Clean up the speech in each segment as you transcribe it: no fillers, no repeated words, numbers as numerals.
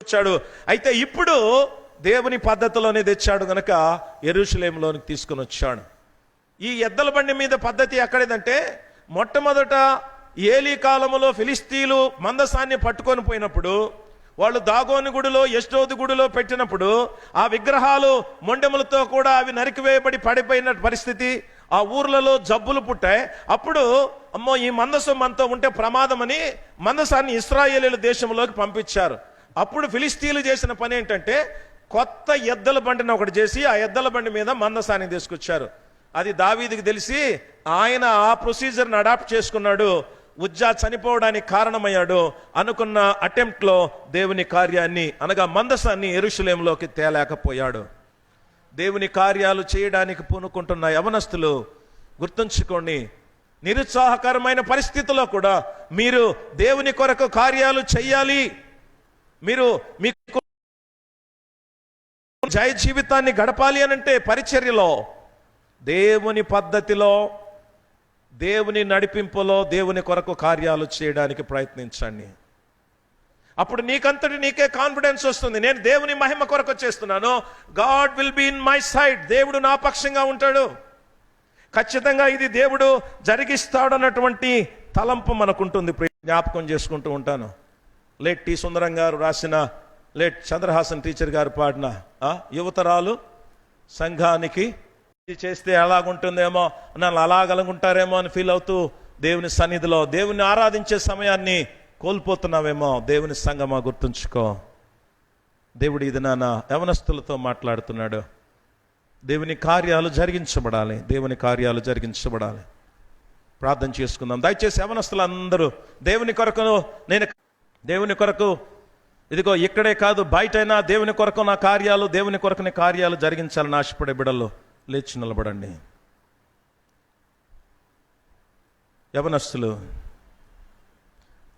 వచ్చాడు. అయితే ఇప్పుడు దేవుని పద్ధతిలోనే తెచ్చాడు గనక యెరూషలేములోనికి తీసుకుని వచ్చాడు. ఈ ఎద్దల బండి మీద పద్ధతి ఎక్కడేదంటే, మొట్టమొదట ఏలీ కాలములో ఫిలిస్తీన్లు మందసాన్ని పట్టుకొని పోయినప్పుడు, వాళ్ళు దాగోని గుడిలో యెష్డోదు గుడిలో పెట్టినప్పుడు ఆ విగ్రహాలు మొండెములతో కూడా అవి నరికివేయబడి పడిపోయిన పరిస్థితి, ఆ ఊర్లలో జబ్బులు పుట్టాయి. అప్పుడు అమ్మో ఈ మందసం మనతో ఉంటే ప్రమాదమని మందసాన్ని ఇశ్రాయేలీయుల దేశంలోకి పంపించారు. అప్పుడు ఫిలిస్తీన్లు చేసిన పని ఏంటంటే, కొత్త ఎద్దల బండిని ఒకటి చేసి ఆ ఎద్దల బండి మీద మందసాన్ని తీసుకొచ్చారు. అది దావీదుకి తెలిసి ఆయన ఆ ప్రొసీజర్ని అడాప్ట్ చేసుకున్నాడు. ఉజ్జా చనిపోవడానికి కారణమయ్యాడు. అనుకున్న అటెంప్ట్లో దేవుని కార్యాన్ని అనగా మందసాన్ని యెరూషలేములోకి తేలేకపోయాడు. దేవుని కార్యాలు చేయడానికి పూనుకుంటున్న యవనస్తులు గుర్తుంచుకోండి, నిరుత్సాహకరమైన పరిస్థితుల్లో కూడా మీరు దేవుని కొరకు కార్యాలు చెయ్యాలి. మీరు మీకు జయ జీవితాన్ని గడపాలి అనంటే పరిచర్యలో, దేవుని పద్ధతిలో, దేవుని నడిపింపులో దేవుని కొరకు కార్యాలు చేయడానికి ప్రయత్నించండి. అప్పుడు నీకంతటి నీకే కాన్ఫిడెన్స్ వస్తుంది. నేను దేవుని మహిమ కొరకు చేస్తున్నాను, God will be in my side, దేవుడు నా పక్షంగా ఉంటాడు, ఖచ్చితంగా ఇది దేవుడు జరిగిస్తాడు అన్నటువంటి తలంపు మనకుంటుంది. జ్ఞాపకం చేసుకుంటూ ఉంటాను, లేట్ టి సుందరం గారు రాసిన, లేట్ చంద్రహాసన్ టీచర్ గారు పాడిన యువతరాలు సంఘానికి చేస్తే ఎలాగుంటుందేమో, నన్ను అలాగలుగుంటారేమో అని ఫీల్ అవుతూ దేవుని సన్నిధిలో దేవుని ఆరాధించే సమయాన్ని కోల్పోతున్నావేమో. దేవుని సంఘమా గుర్తుంచుకో, దేవుడు ఇది నాన్న యవనస్తులతో మాట్లాడుతున్నాడు. దేవుని కార్యాలు జరిగించబడాలి, దేవుని కార్యాలు జరిగించబడాలి. ప్రార్థన చేసుకుందాం. దయచేసి యవనస్తులందరూ దేవుని కొరకు, నేను దేవుని కొరకు ఇదిగో ఇక్కడే కాదు బయటైనా దేవుని కొరకు నా కార్యాలు, దేవుని కొరకు కార్యాలు జరిగించాలని ఆశపడే బిడ్డలు లేచి నిలబడండి.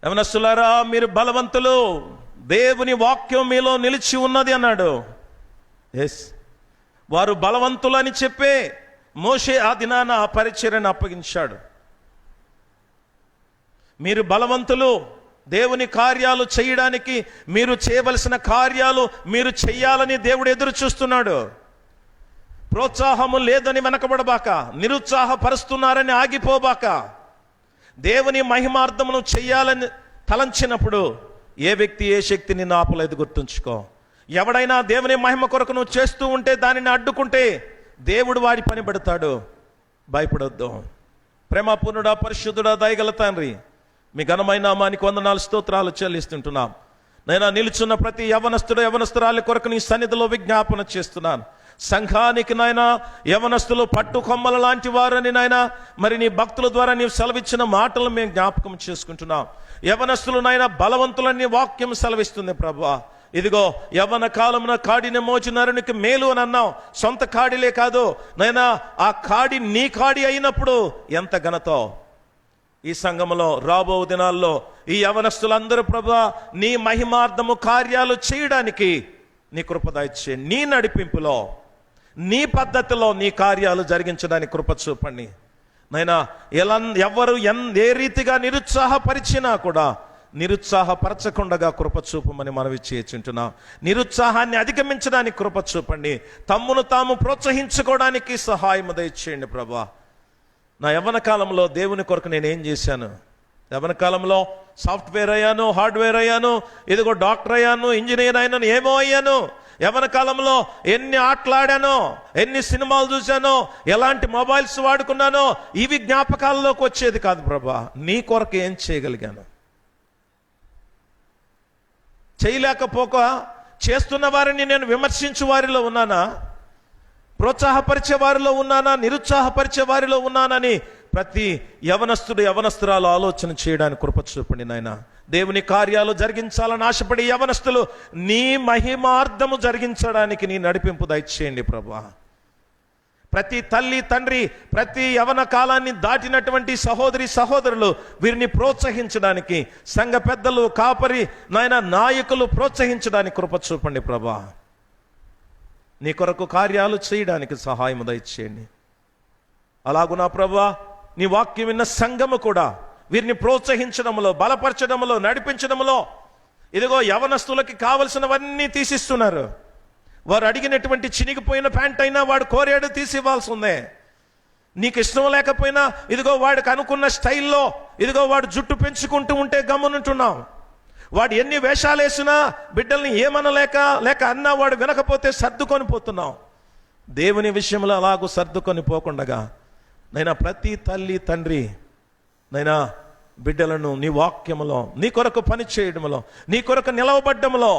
యవనస్తులారా మీరు బలవంతులు, దేవుని వాక్యం మీలో నిలిచి ఉన్నది అన్నాడు. ఎస్, వారు బలవంతులు అని చెప్పే మోషే ఆ దినాన ఆ పరిచర్యను అప్పగించాడు. మీరు బలవంతులు, దేవుని కార్యాలు చేయడానికి మీరు చేయవలసిన కార్యాలు మీరు చెయ్యాలని దేవుడు ఎదురు చూస్తున్నాడు. ప్రోత్సాహము లేదని వెనకబడబాక, నిరుత్సాహపరుస్తున్నారని ఆగిపోబాక, దేవుని మహిమార్థమును చెయ్యాలని తలంచినప్పుడు ఏ వ్యక్తి ఏ శక్తిని ఆపలేదు. గుర్తుంచుకో, ఎవడైనా దేవుని మహిమ కొరకు నువ్వు చేస్తూ ఉంటే దానిని అడ్డుకుంటే దేవుడు వాడి పని పెడతాడు. భయపడొద్దు. ప్రేమపూర్ణుడా, పరిశుద్ధుడా, దయగల తండ్రి, మీ ఘనమైన నామానికి వందనాలు స్తోత్రాలు చెల్లిస్తుంటున్నాం. నేను నిలుచున్న ప్రతి యవనస్తుడు యవనస్తురాలి కొరకు నీ సన్నిధిలో విజ్ఞాపన చేస్తున్నాను. సంఘానికి నాయన యవనస్తులు పట్టు కొమ్మల లాంటి వారని నాయన మరి నీ భక్తుల ద్వారా నీవు సెలవిచ్చిన మాటలు మేము జ్ఞాపకం చేసుకుంటున్నాం. యవనస్తులు నాయన బలవంతులని వాక్యం సెలవిస్తుంది ప్రభువా. ఇదిగో యవ్వన కాలమున కాడిని మోచి నరునికి మేలు అని అన్నావు. సొంత కాడిలే కాదు నాయన, ఆ కాడి నీ కాడి అయినప్పుడు ఎంత ఘనతో ఈ సంఘములో రాబో దినాల్లో ఈ యవనస్తులందరూ ప్రభువా నీ మహిమార్థము కార్యాలు చేయడానికి నీ కృప దయచేయండి. నీ నడిపింపులో, నీ పద్ధతిలో నీ కార్యాలు జరిగించడానికి కృప చూపండి నైనా. ఎవరు ఏ రీతిగా నిరుత్సాహపరిచినా కూడా నిరుత్సాహపరచకుండా కృప చూపమని మనవి చేయించుంటున్నాం. నిరుత్సాహాన్ని అధిగమించడానికి కృప చూపండి. తమ్మును తాము ప్రోత్సహించుకోవడానికి సహాయం దయచేయండి ప్రభా. నా యవ్వన కాలంలో దేవుని కొరకు నేను ఏం చేశాను? యవ్వన కాలంలో సాఫ్ట్వేర్ అయ్యాను, హార్డ్వేర్ అయ్యాను, ఇదిగో డాక్టర్ అయ్యాను, ఇంజనీర్ అయ్యాను, ఏమో అయ్యాను. యవ్వన కాలంలో ఎన్ని ఆటలాడానో, ఎన్ని సినిమాలు చూశానో, ఎలాంటి మొబైల్స్ వాడుకున్నానో, ఇవి జ్ఞాపకాల్లోకి వచ్చేది కాదు ప్రభా. నీ కొరకు ఏం చేయగలిగాను? చేయలేకపోక చేస్తున్న వారిని నేను విమర్శించు వారిలో ఉన్నానా? ప్రోత్సాహపరిచే వారిలో ఉన్నానా? నిరుత్సాహపరిచే వారిలో ఉన్నానని ప్రతి యవనస్తుడు యవనస్తురాలు ఆలోచన చేయడానికి కృప చూపండి నాయన. దేవుని కార్యాలు జరిగించాలని ఆశపడి యవనస్తులు నీ మహిమార్థము జరిగించడానికి నీ నడిపింపు దయచేయండి ప్రభా. ప్రతి తల్లి తండ్రి, ప్రతి యవన కాలాన్ని దాటినటువంటి సహోదరి సహోదరులు వీరిని ప్రోత్సహించడానికి, సంఘ పెద్దలు, కాపరి నాయన నాయకులు ప్రోత్సహించడానికి కృప చూపండి ప్రభా. నీ కొరకు కార్యాలు చేయడానికి సహాయం దయచేయండి. అలాగునా ప్రభా, నీ వాక్యం విన్న సంఘము కూడా వీరిని ప్రోత్సహించడంలో, బలపరచడంలో, నడిపించడంలో ఇదిగో యవనస్తులకి కావలసినవన్నీ తీసిస్తున్నారు. వారు అడిగినటువంటి చినిగిపోయిన ప్యాంట్ అయినా వాడు కోరాడు, తీసి ఇవ్వాల్సి ఉంది. నీకు ఇష్టం లేకపోయినా ఇదిగో వాడికి అనుకున్న స్టైల్లో ఇదిగో వాడు జుట్టు పెంచుకుంటూ ఉంటే గమ్మునుంటున్నావు. వాడు ఎన్ని వేషాలు వేసినా బిడ్డల్ని లేక అన్నా వాడు వినకపోతే సర్దుకొని పోతున్నావు. దేవుని విషయంలో అలాగూ సర్దుకొని పోకుండగా నైనా ప్రతి తల్లి తండ్రి నైనా బిడ్డలను నీ వాక్యములో, నీ కొరకు పని చేయడంలో, నీ కొరకు నిలవబడ్డంలో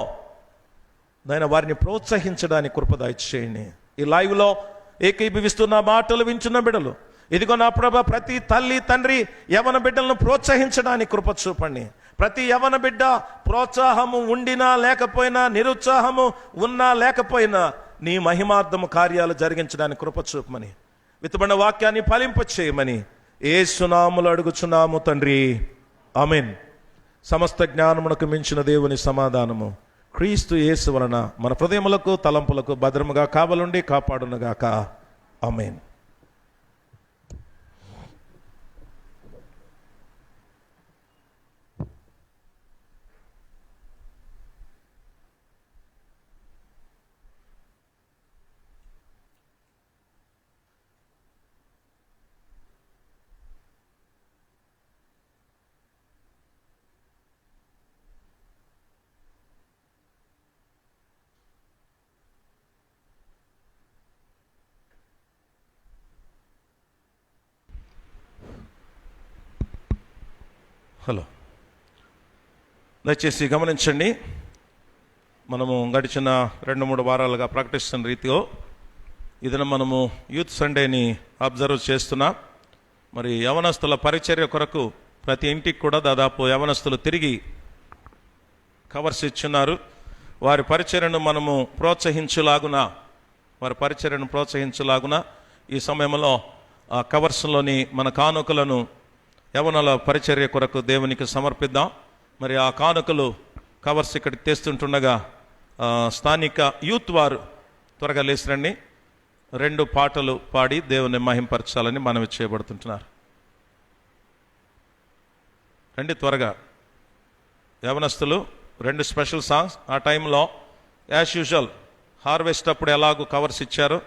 నైనా వారిని ప్రోత్సహించడానికి కృప దయచేయండి. ఈ లైవ్లో ఏకీభవిస్తున్న మాటలు వింటున్న బిడ్డలు, ఇదిగో నా ప్రభ ప్రతి తల్లి తండ్రి యవన బిడ్డలను ప్రోత్సహించడానికి కృప చూపండి. ప్రతి యవన బిడ్డ ప్రోత్సాహము ఉండినా లేకపోయినా, నిరుత్సాహము ఉన్నా లేకపోయినా నీ మహిమార్థము కార్యాలు జరిగించడానికి కృప చూపమని, విత్తబడిన వాక్యాన్ని ఫలింప చేయమని యేసు నామములో అడుగుచున్నాము తండ్రి, ఆమేన్. సమస్త జ్ఞానమునకు మించిన దేవుని సమాధానము క్రీస్తు యేసు వలన మన హృదయములకు తలంపులకు భద్రముగా కావలుండి కాపాడునుగాక, ఆమేన్. హలో, దయచేసి గమనించండి. మనము గడిచిన 2-3 వారాలుగా ప్రకటిస్తున్న రీతిలో ఇదిన మనము యూత్ సండేని అబ్జర్వ్ చేస్తున్నాం. మరి యవనస్తుల పరిచర్య కొరకు ప్రతి ఇంటికి కూడా దాదాపు యవనస్తులు తిరిగి కవర్స్ ఇచ్చున్నారు. వారి పరిచర్యను మనము ప్రోత్సహించులాగున ఈ సమయంలో ఆ కవర్స్లోని మన కానుకలను యవనుల పరిచర్య కొరకు దేవునికి సమర్పిద్దాం. మరి ఆ కానుకలు కవర్స్ ఇక్కడికి తెస్తుంటుండగా స్థానిక యూత్ వారు త్వరగా లేచిరండి, 2 పాటలు పాడి దేవుని మహింపరచాలని మనవి చేయబడుతుంటున్నారు. రండి త్వరగా యవనస్తులు. 2 స్పెషల్ సాంగ్స్. ఆ టైంలో యాజ్ యూజువల్ హార్వెస్ట్ అప్పుడు ఎలాగో కవర్స్ ఇచ్చారో,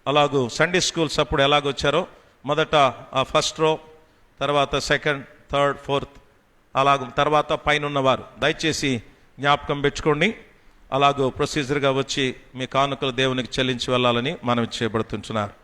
అలాగూ సండే స్కూల్స్ అప్పుడు ఎలాగొచ్చారో, మొదట ఆ ఫస్ట్ రో, తర్వాత సెకండ్, థర్డ్, ఫోర్త్, అలాగూ తర్వాత పైన ఉన్నవారు దయచేసి జ్ఞాపకం పెట్టుకోండి. అలాగూ ప్రొసీజర్గా వచ్చి మీ కానుకలు దేవునికి చెల్లించి వెళ్ళాలని మనం చేయబడుతుంటున్నారు.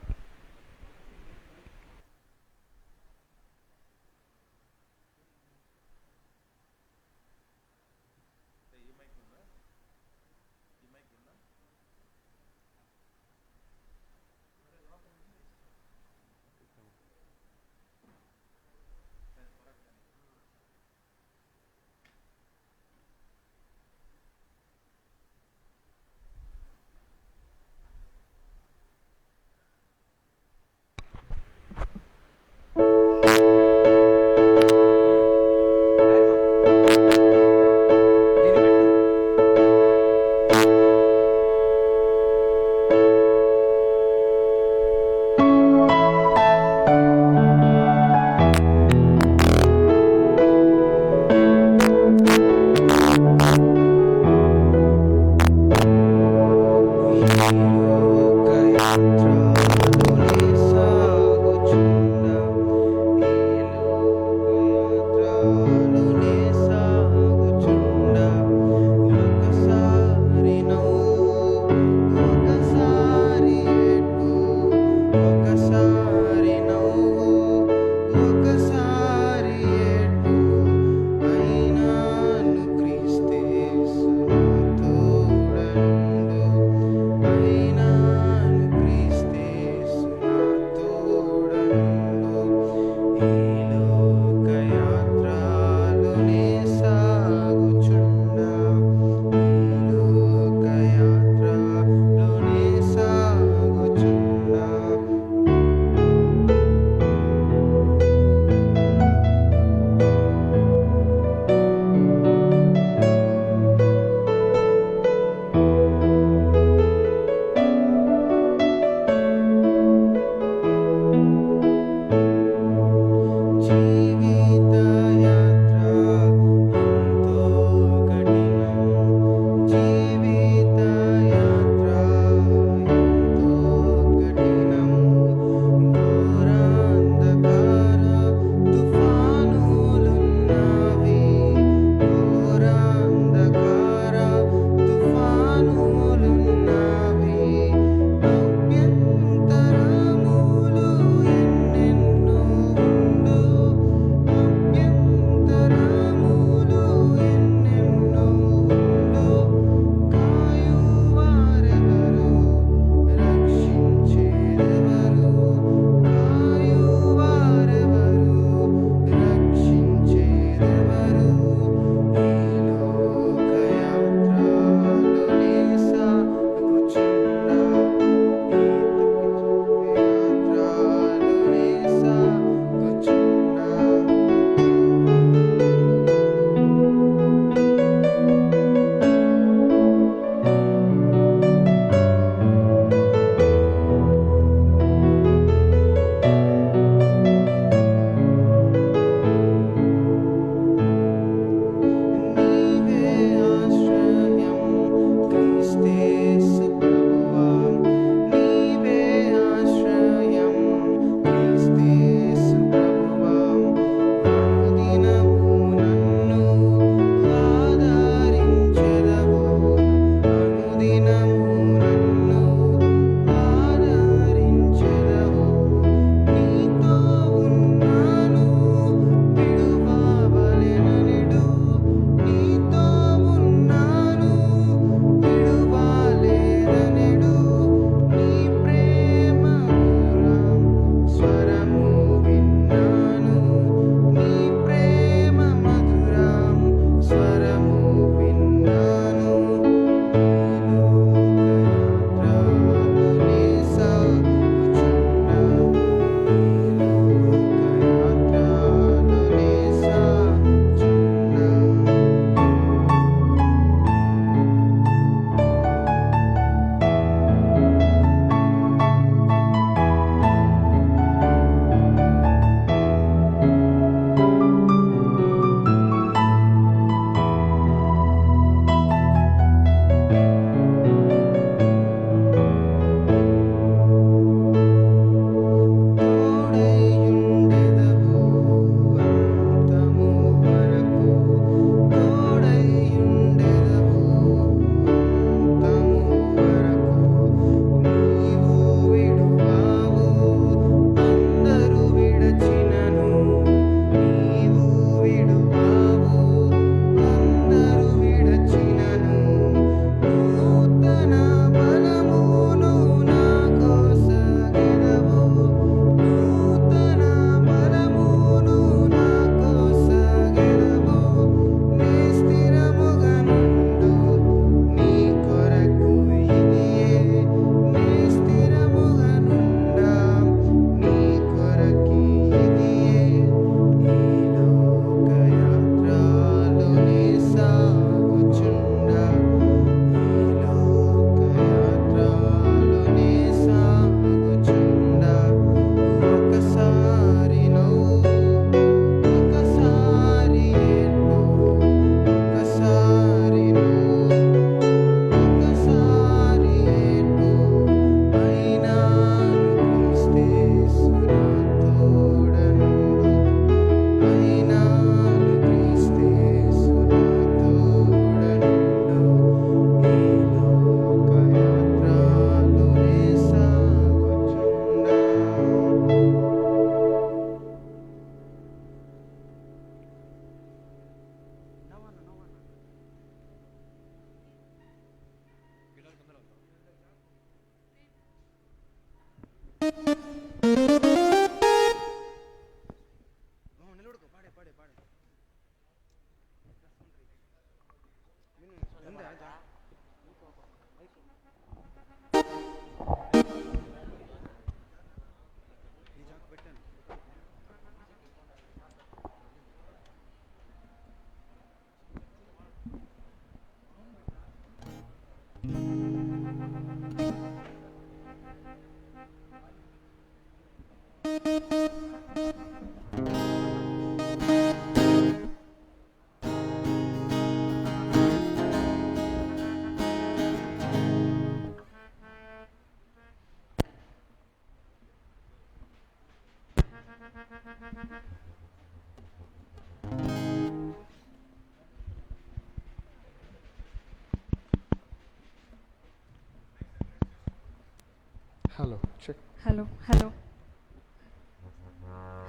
Hello, check. Hello, hello.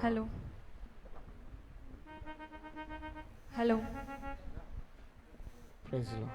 Hello. Hello. Praise the Lord.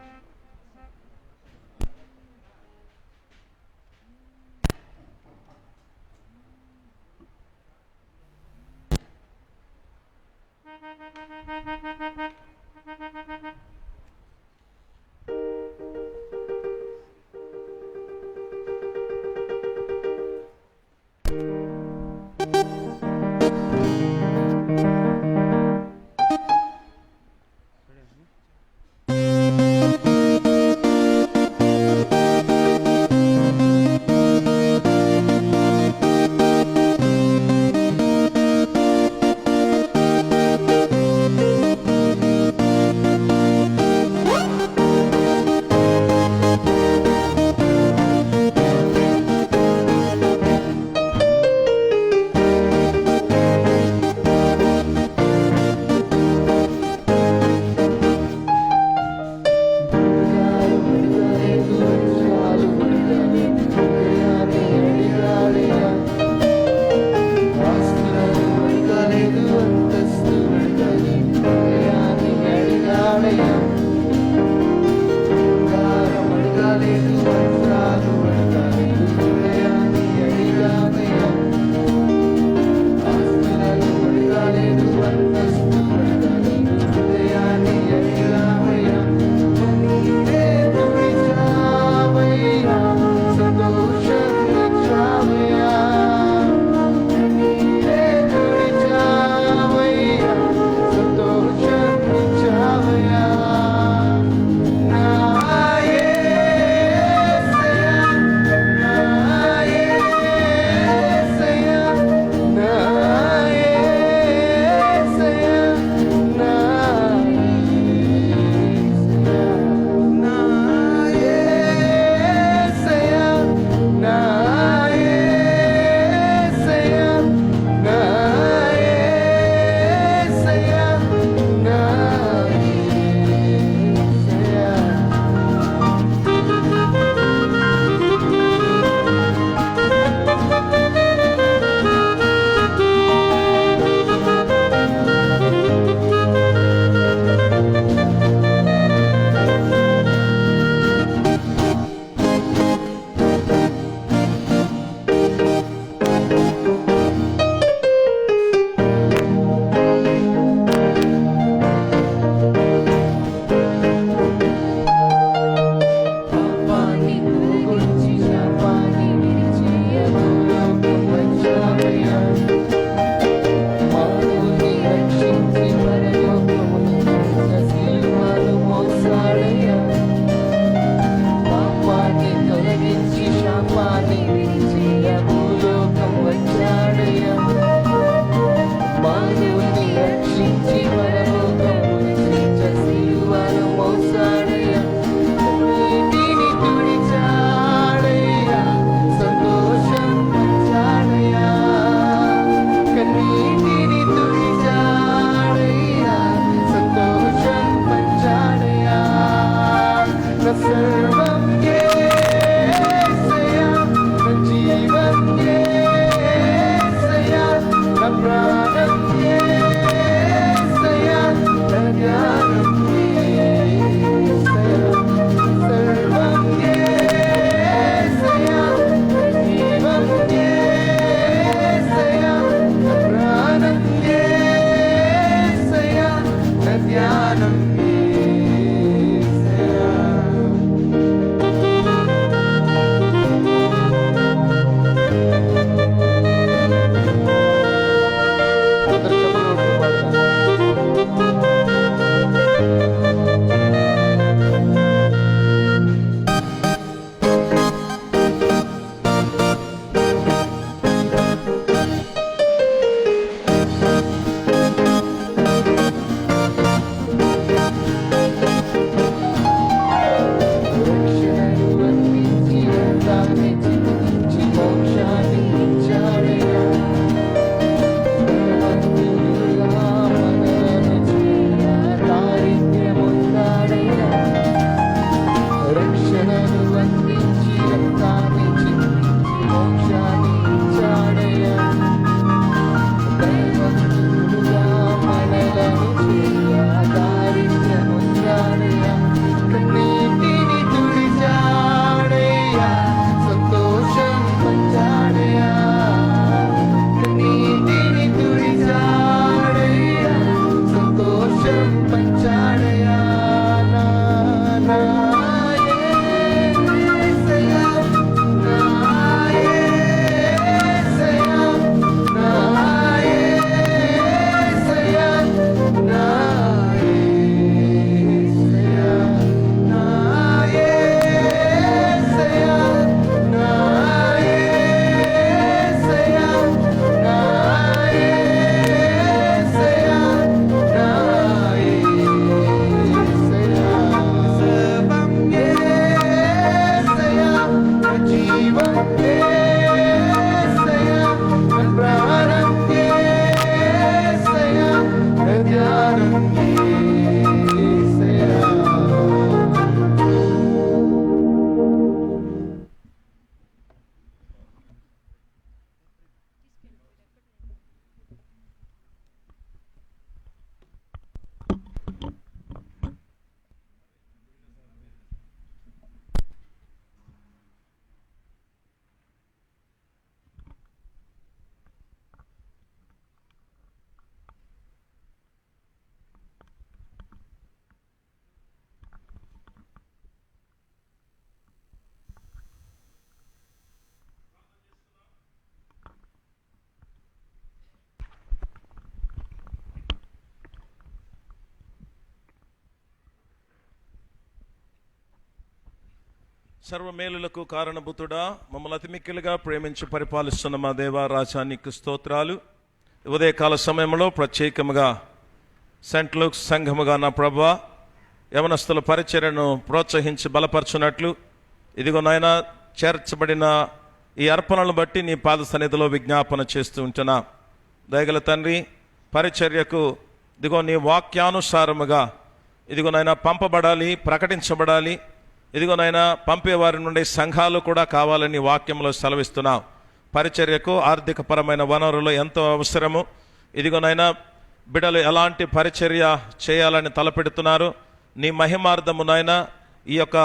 సర్వమేలులకు కారణభూతుడా, మమ్మల్ని అతి మిక్కిలిగా ప్రేమించి పరిపాలిస్తున్న మా దేవ రాజా, నీకు స్తోత్రాలు. ఉదయకాల సమయంలో ప్రత్యేకముగా సెంట్ లూక్స్ సంఘముగా నా ప్రభువా, యవనస్తుల పరిచర్యను ప్రోత్సహించి బలపరచునట్లు ఇదిగో నాయన చేర్చబడిన ఈ అర్పణలను బట్టి నీ పాద సన్నిధిలో విజ్ఞాపన చేస్తూ ఉంటున్నా. దయగల తండ్రి, పరిచర్యకు ఇదిగో నీ వాక్యానుసారముగా ఇదిగో నాయన పంపబడాలి, ప్రకటించబడాలి. ఇదిగో నాయన పంపేవారి నుండి సంఘాలు కూడా కావాలని వాక్యంలో సెలవిస్తున్నావు. పరిచర్యకు ఆర్థిక పరమైన వనరులు ఎంతో అవసరము. ఇదిగో నాయన బిడ్డలు ఎలాంటి పరిచర్య చేయాలని తలపెడుతున్నారు. నీ మహిమార్థము నాయన ఈ యొక్క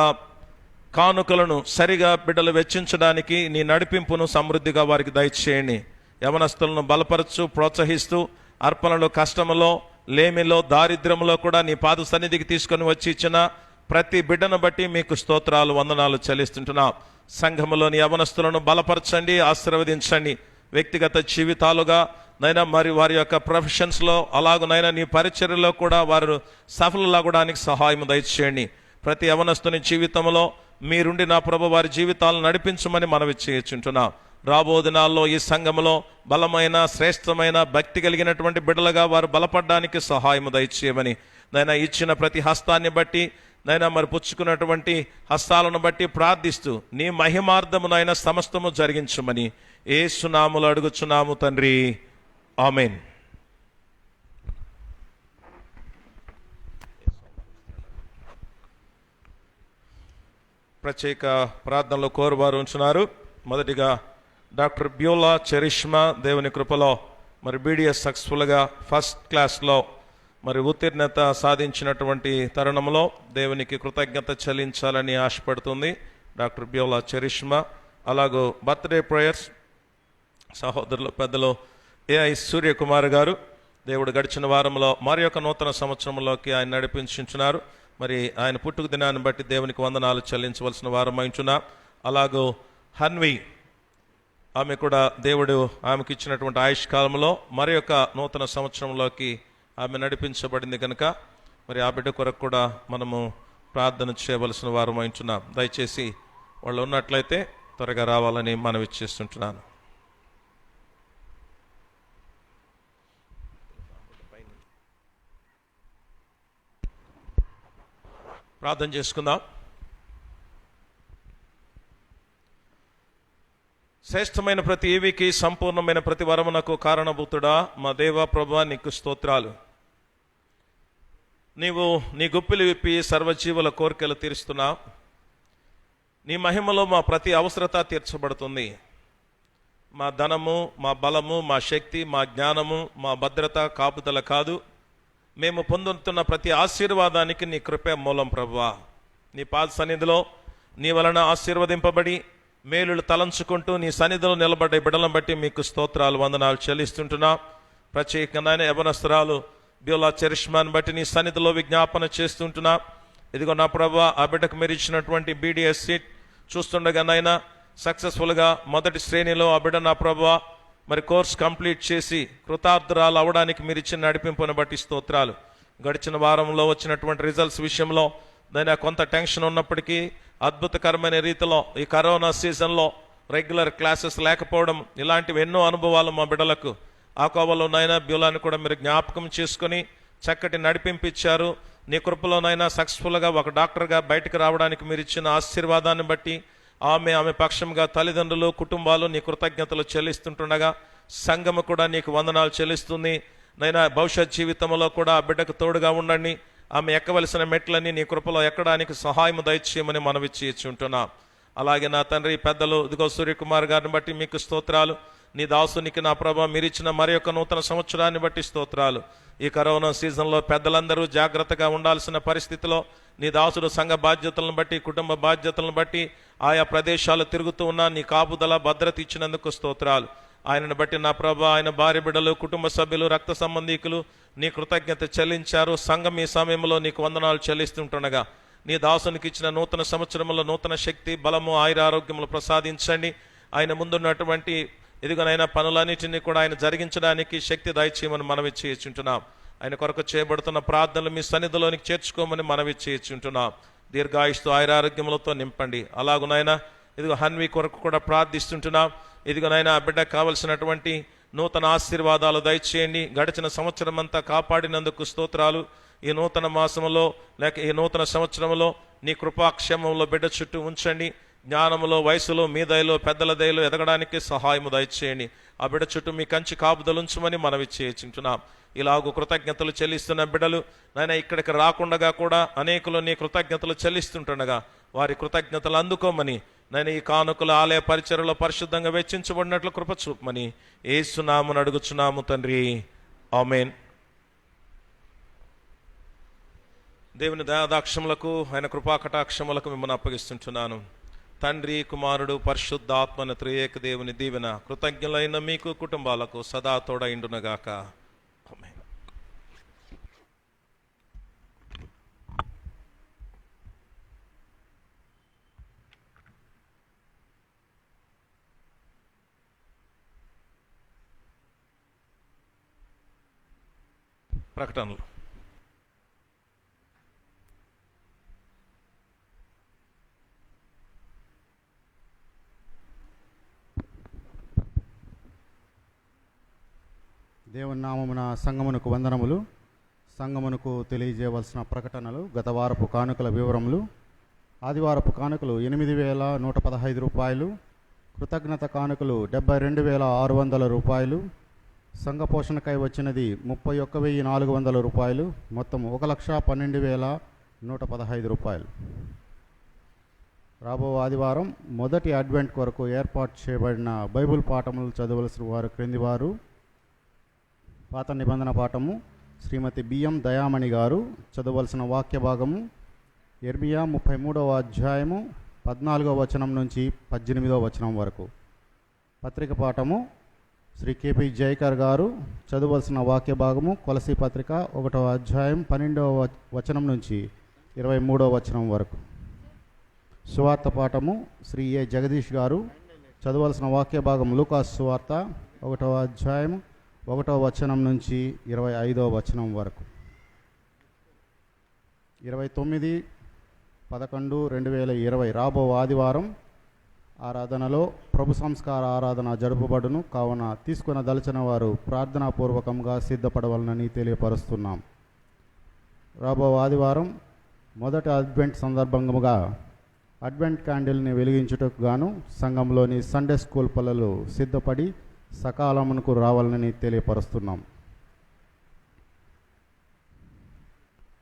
కానుకలను సరిగా బిడ్డలు వెచ్చించడానికి నీ నడిపింపును సమృద్ధిగా వారికి దయచేయండి. యవనస్తులను బలపరచు, ప్రోత్సహిస్తూ అర్పణలో, కష్టములో, లేమిలో, దారిద్ర్యంలో కూడా నీ పాద సన్నిధికి తీసుకొని వచ్చి ఇచ్చిన ప్రతి బిడ్డను బట్టి మీకు స్తోత్రాలు, వందనాలు చెల్లిస్తుంటున్నాం. సంఘములోని యవనస్తులను బలపరచండి, ఆశీర్వదించండి. వ్యక్తిగత జీవితాలుగా నైనా మరి వారి యొక్క ప్రొఫెషన్స్లో అలాగునైనా నీ పరిచర్యలో కూడా వారు సఫలలాగడానికి సహాయం దయచేయండి. ప్రతి యవనస్తుని జీవితంలో మీరుండి నా ప్రభు వారి జీవితాలను నడిపించమని మనవి చేయుచుంటున్నాం. రాబో దినాల్లో ఈ సంఘములో బలమైన, శ్రేష్టమైన, భక్తి కలిగినటువంటి బిడ్డలుగా వారు బలపడడానికి సహాయం దయచేయమని నైనా ఇచ్చిన ప్రతి హస్తాన్ని బట్టి నైనా మరి పుచ్చుకున్నటువంటి హస్తాలను బట్టి ప్రార్థిస్తూ నీ మహిమార్థమునైనా సమస్తము జరిగించమని యేసు నామములో అడుగుచున్నాము తండ్రి, ఆమేన్. ప్రత్యేక ప్రార్థనలో కోరువారు ఉంచున్నారు. మొదటిగా డాక్టర్ బ్యూలా చరిష్మా, దేవుని కృపలో మరి బీడీఎస్ సక్సెస్ఫుల్గా ఫస్ట్ క్లాస్లో మరి ఉత్తీర్ణత సాధించినటువంటి తరుణంలో దేవునికి కృతజ్ఞత చెల్లించాలని ఆశపడుతుంది డాక్టర్ బ్యూలా చరిష్మా. అలాగూ బర్త్డే ప్రేయర్స్ సహోదరులు పెద్దలు ఏఐ సూర్యకుమార్ గారు, దేవుడు గడిచిన వారంలో మరి యొక్క నూతన సంవత్సరంలోకి ఆయన నడిపించున్నారు. మరి ఆయన పుట్టుక దినాన్ని బట్టి దేవునికి వందనాలు చెల్లించవలసిన వారం అయించున్నా. అలాగూ హన్వి, ఆమె కూడా దేవుడు ఆమెకి ఇచ్చినటువంటి ఆయుష్ కాలంలో మరి యొక్క నూతన సంవత్సరంలోకి ఆమె నడిపించబడింది కనుక మరి ఆ బిడ్డ కొరకు కూడా మనము ప్రార్థన చేయవలసిన వారం అయించున్నాం. దయచేసి వాళ్ళు ఉన్నట్లయితే త్వరగా రావాలని మనవి చేస్తుంటున్నాను. ప్రార్థన చేసుకుందాం. శ్రేష్టమైన ప్రతి ఏవికి, సంపూర్ణమైన ప్రతి వరమునకు కారణభూతుడా మా దేవ ప్రభువా, నీకు స్తోత్రాలు. నీవు నీ గుప్పిలు విప్పి సర్వజీవుల కోరికలు తీరుస్తున్నావు. నీ మహిమలో మా ప్రతి అవసరత తీర్చబడుతుంది. మా ధనము, మా బలము, మా శక్తి, మా జ్ఞానము, మా భద్రత, కాపుదల కాదు. మేము పొందుతున్న ప్రతి ఆశీర్వాదానికి నీ కృపే మూలం ప్రభువా. నీ పాద సన్నిధిలో నీ వలన ఆశీర్వదింపబడి మేలులు తలంచుకుంటూ నీ సన్నిధిలో నిలబడ్డ బిడ్డలను బట్టి మీకు స్తోత్రాలు, వందనాలు చెల్లిస్తుంటున్నా. ప్రత్యేకంగా యవనస్తురాలు బ్యూలా చరిష్మాని బట్టి నీ సన్నిధిలో విజ్ఞాపన చేస్తుంటున్నా. ఇదిగో నా ప్రభువా, ఆ బిడ్డకు మీరు ఇచ్చినటువంటి బీడీఎస్ సీట్ చూస్తుండగా నైనా సక్సెస్ఫుల్గా మొదటి శ్రేణిలో ఆ బిడ్డ నా ప్రభువా మరి కోర్స్ కంప్లీట్ చేసి కృతార్థురాలు అవడానికి మీరు ఇచ్చిన నడిపింపును బట్టి స్తోత్రాలు. గడిచిన వారంలో వచ్చినటువంటి రిజల్ట్స్ విషయంలో నైనా కొంత టెన్షన్ ఉన్నప్పటికీ అద్భుతకరమైన రీతిలో ఈ కరోనా సీజన్లో రెగ్యులర్ క్లాసెస్ లేకపోవడం, ఇలాంటివి ఎన్నో అనుభవాలు మా బిడ్డలకు. ఆ కోవలో నైనా బ్యూలాని కూడా మీరు జ్ఞాపకం చేసుకుని చక్కటి నడిపించారు. నీ కృపలోనైనా సక్సెస్ఫుల్గా ఒక డాక్టర్గా బయటకు రావడానికి మీరు ఇచ్చిన ఆశీర్వాదాన్ని బట్టి ఆమె పక్షంగా తల్లిదండ్రులు, కుటుంబాలు నీ కృతజ్ఞతలు చెల్లిస్తుంటుండగా సంఘము కూడా నీకు వందనాలు చెల్లిస్తుంది. నైనా భవిష్యత్ జీవితంలో కూడా ఆ బిడ్డకు తోడుగా ఉండండి. ఆమె ఎక్కవలసిన మెట్లన్నీ నీ కృపలో ఎక్కడానికి సహాయం దయచేయమని మనవి చేయించుంటున్నాం. అలాగే నా తండ్రి పెద్దలు ఇదిగో సూర్యకుమార్ గారిని బట్టి మీకు స్తోత్రాలు. నీ దాసునికి నా ప్రభా మీరిచ్చిన మరి యొక్క నూతన సంవత్సరాన్ని బట్టి స్తోత్రాలు. ఈ కరోనా సీజన్లో పెద్దలందరూ జాగ్రత్తగా ఉండాల్సిన పరిస్థితిలో నీ దాసుడు సంఘ బాధ్యతలను బట్టి, కుటుంబ బాధ్యతలను బట్టి ఆయా ప్రదేశాలు తిరుగుతూ ఉన్నా నీ కాపుదల, భద్రత ఇచ్చినందుకు స్తోత్రాలు. ఆయనను బట్టి నా ప్రభా, ఆయన భార్య బిడ్డలు, కుటుంబ సభ్యులు, రక్త సంబంధీకులు నీ కృతజ్ఞత చెల్లించారు. సంఘం ఈ సమయంలో నీకు వందనాలు చెల్లిస్తుంటుండగా నీ దాసునికి ఇచ్చిన నూతన సంవత్సరంలో నూతన శక్తి, బలము, ఆయురారోగ్యములు ప్రసాదించండి. ఆయన ముందున్నటువంటి ఇదిగోనైనా పనులన్నిటినీ కూడా ఆయన జరిగించడానికి శక్తి దయచేయమని మనవి చేయించుంటున్నాం. ఆయన కొరకు చేయబడుతున్న ప్రార్థనలు మీ సన్నిధిలోనికి చేర్చుకోమని మనవి చేయించుంటున్నాం. దీర్ఘాయుష్తో ఆయురారోగ్యములతో నింపండి. అలాగునైనా ఇదిగో హన్వి కొరకు కూడా ప్రార్థిస్తుంటున్నాం. ఇదిగోనైనా బిడ్డ కావలసినటువంటి నూతన ఆశీర్వాదాలు దయచేయండి. గడిచిన సంవత్సరం అంతా కాపాడినందుకు స్తోత్రాలు. ఈ నూతన మాసములో లేక ఈ నూతన సంవత్సరంలో నీ కృపాక్షేమంలో బిడ్డ చుట్టూ ఉంచండి. జ్ఞానములో, వయసులో, మీ దయలో, పెద్దల దయలో ఎదగడానికి సహాయము దయచేయండి. ఆ బిడ్డ చుట్టూ మీ కంచి కాపుదలుంచమని మనవి చేయించుంటున్నాం. ఇలాగూ కృతజ్ఞతలు చెల్లిస్తున్న బిడ్డలు నాయన ఇక్కడికి రాకుండా కూడా అనేకులు నీ కృతజ్ఞతలు చెల్లిస్తుంటుండగా వారి కృతజ్ఞతలు అందుకోమని నేను ఈ కానుకల ఆలయ పరిచర్యలో పరిశుద్ధంగా వెచ్చించబడినట్లు కృప చూపమని యేసునామమున అడుగుచున్నాము తండ్రి, ఆమేన్. దేవుని దయాదాక్షములకు ఆయన కృపాకటాక్షములకు మిమ్మల్ని అప్పగిస్తుంటున్నాను. తండ్రి, కుమారుడు, పరిశుద్ధాత్మన త్రియేక దేవుని దీవెన కృతజ్ఞులైన మీకు కుటుంబాలకు సదా తోడైండునగాక. ఆమేన్. ప్రకటనలు. దేవుని నామమున సంగమునకు వందనములు. సంగమునకు తెలియజేయవలసిన ప్రకటనలు. గత వారపు కానుకల వివరములు. ఆదివారపు కానుకలు 8,115 రూపాయలు. కృతజ్ఞత కానుకలు 72,600 రూపాయలు. సంఘ పోషణకై వచ్చినది 31,400 రూపాయలు. మొత్తం 1,12,115 రూపాయలు. రాబో ఆదివారం మొదటి అడ్వెంట్ కొరకు ఏర్పాటు చేయబడిన బైబిల్ పాఠములు చదవలసిన వారు క్రింది వారు. పాత నిబంధన పాఠము శ్రీమతి బిఎం దయామణి గారు. చదవలసిన వాక్య భాగము యెర్మీయా 33వ అధ్యాయము 14వ వచనం నుంచి 18వ వచనం వరకు. పత్రిక పాఠము శ్రీ కేపీ జైకర్ గారు. చదవలసిన వాక్య భాగము కొలసీ పత్రిక 1వ అధ్యాయం 12వ వచనం నుంచి 23వ వచనం వరకు. సువార్త పాఠము శ్రీ ఏ జగదీష్ గారు. చదవలసిన వాక్య భాగం లూకాసు సువార్త 1వ అధ్యాయం 1వ వచనం నుంచి 25వ వచనం వరకు. 29/11/2020 రాబో ఆదివారం ఆరాధనలో ప్రభు సంస్కార ఆరాధన జరుపబడును. కావున తీసుకున్న దలచిన వారు ప్రార్థనాపూర్వకంగా సిద్ధపడవలనని తెలియపరుస్తున్నాం. రాబో ఆదివారం మొదటి అడ్వెంట్ సందర్భంగా అడ్వెంట్ క్యాండిల్ని వెలిగించుటకు గాను సంఘంలోని సండే స్కూల్ పిల్లలు సిద్ధపడి సకాలమునకు రావాలని తెలియపరుస్తున్నాం.